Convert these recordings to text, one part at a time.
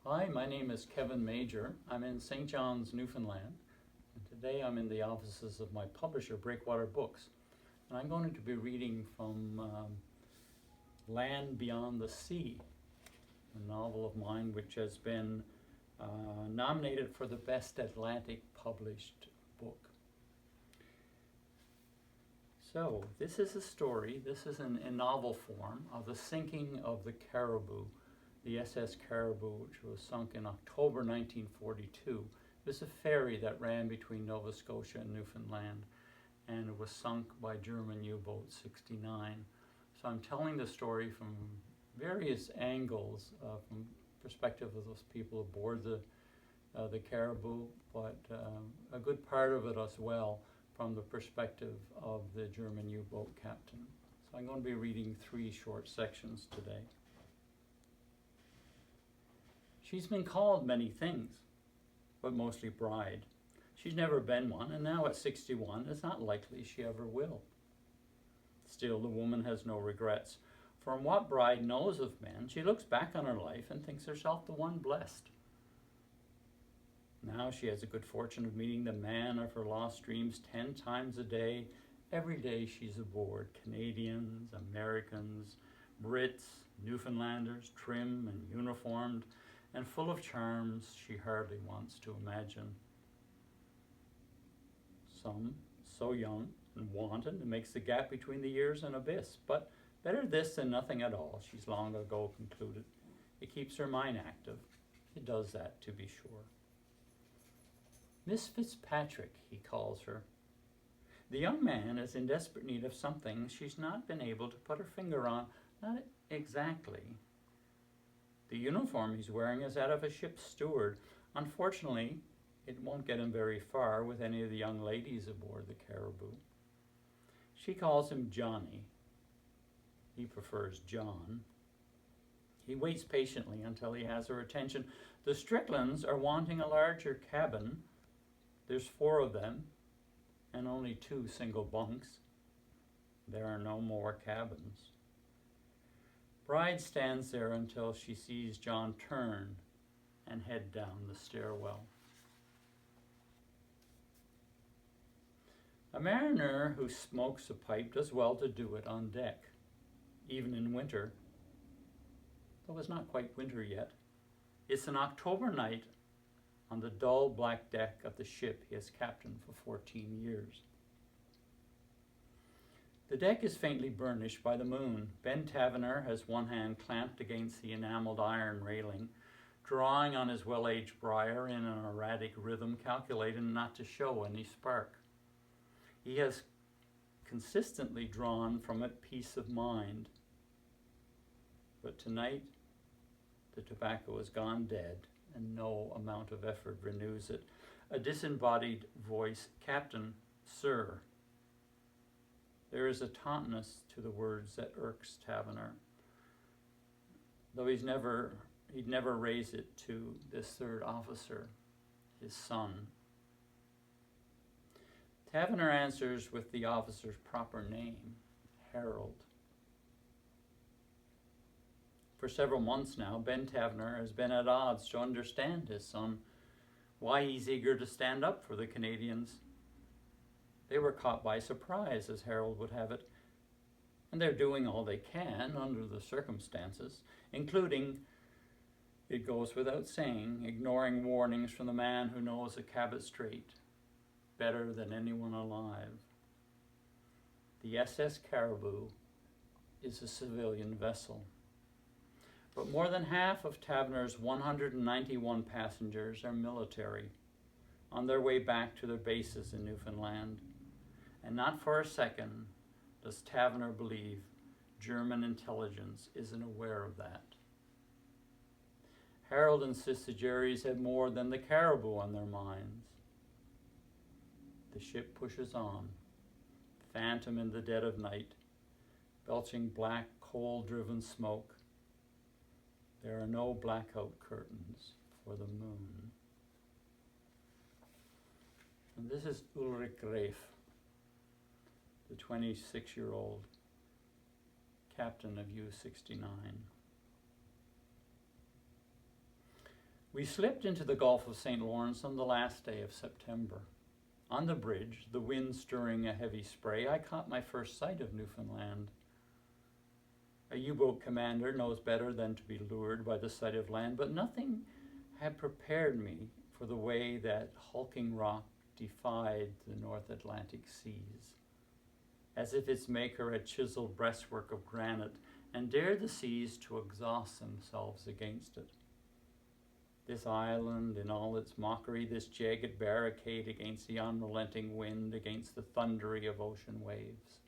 Hi, my name is Kevin Major. I'm in St. John's, Newfoundland, and today I'm in the offices of my publisher, Breakwater Books. And I'm going to be reading from Land Beyond the Sea, a novel of mine which has been nominated for the Best Atlantic Published Book. So, this is a story, this is in novel form, of the sinking of the Caribou, the SS Caribou, which was sunk in October 1942. It was a ferry that ran between Nova Scotia and Newfoundland, and it was sunk by German U-boat 69. So I'm telling the story from various angles, from perspective of those people aboard the Caribou, but a good part of it as well from the perspective of the German U-boat captain. So I'm going to be reading 3 short sections today. She's been called many things, but mostly bride. She's never been one, and now at 61, it's not likely she ever will. Still, the woman has no regrets. From what bride knows of men, she looks back on her life and thinks herself the one blessed. Now she has the good fortune of meeting the man of her lost dreams 10 times a day. Every day she's aboard. Canadians, Americans, Brits, Newfoundlanders, trim and uniformed, and full of charms she hardly wants to imagine. Some so young and wanton it makes the gap between the years an abyss, but better this than nothing at all, she's long ago concluded. It keeps her mind active. It does that, to be sure. Miss Fitzpatrick, he calls her. The young man is in desperate need of something she's not been able to put her finger on. Not exactly. The uniform he's wearing is that of a ship's steward. Unfortunately, it won't get him very far with any of the young ladies aboard the Caribou. She calls him Johnny. He prefers John. He waits patiently until he has her attention. The Stricklands are wanting a larger cabin. There's 4 of them, and only 2 single bunks. There are no more cabins. Bride stands there until she sees John turn and head down the stairwell. A mariner who smokes a pipe does well to do it on deck, even in winter. Though it's not quite winter yet. It's an October night on the dull black deck of the ship he has captained for 14 years. The deck is faintly burnished by the moon. Ben Taverner has one hand clamped against the enameled iron railing, drawing on his well-aged briar in an erratic rhythm calculated not to show any spark. He has consistently drawn from it peace of mind. But tonight, the tobacco has gone dead, and no amount of effort renews it. A disembodied voice, Captain, sir. There is a tautness to the words that irks Taverner, though he'd never raise it to this 3rd officer, his son. Taverner answers with the officer's proper name, Harold. For several months now, Ben Taverner has been at odds to understand his son, why he's eager to stand up for the Canadians. They were caught by surprise, as Harold would have it, and they're doing all they can under the circumstances, including, it goes without saying, ignoring warnings from the man who knows the Cabot Strait better than anyone alive. The SS Caribou is a civilian vessel. But more than half of Taverner's 191 passengers are military, on their way back to their bases in Newfoundland. And not for a second does Taverner believe German intelligence isn't aware of that. Harold insists the Jerrys have more than the Caribou on their minds. The ship pushes on, phantom in the dead of night, belching black, coal-driven smoke. There are no blackout curtains for the moon. And this is Ulrich Graf, the 26-year-old captain of U-69. We slipped into the Gulf of St. Lawrence on the last day of September. On the bridge, the wind stirring a heavy spray, I caught my first sight of Newfoundland. A U-boat commander knows better than to be lured by the sight of land, but nothing had prepared me for the way that hulking rock defied the North Atlantic seas, as if its maker had chiseled breastwork of granite and dared the seas to exhaust themselves against it. This island in all its mockery, this jagged barricade against the unrelenting wind, against the thundery of ocean waves.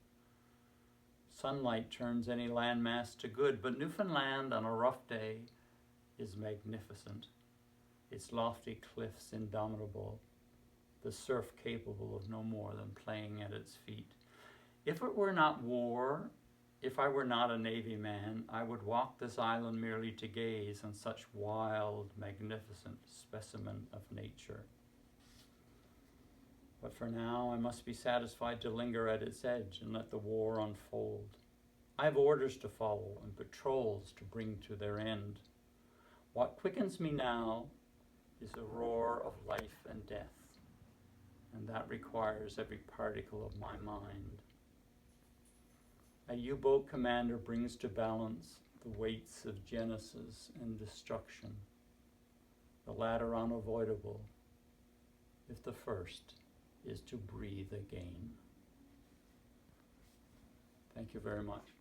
Sunlight turns any landmass to good, but Newfoundland on a rough day is magnificent. Its lofty cliffs indomitable, the surf capable of no more than playing at its feet. If it were not war, if I were not a Navy man, I would walk this island merely to gaze on such wild, magnificent specimen of nature. But for now, I must be satisfied to linger at its edge and let the war unfold. I have orders to follow and patrols to bring to their end. What quickens me now is a roar of life and death, and that requires every particle of my mind. A U-boat commander brings to balance the weights of genesis and destruction, the latter unavoidable, if the first is to breathe again. Thank you very much.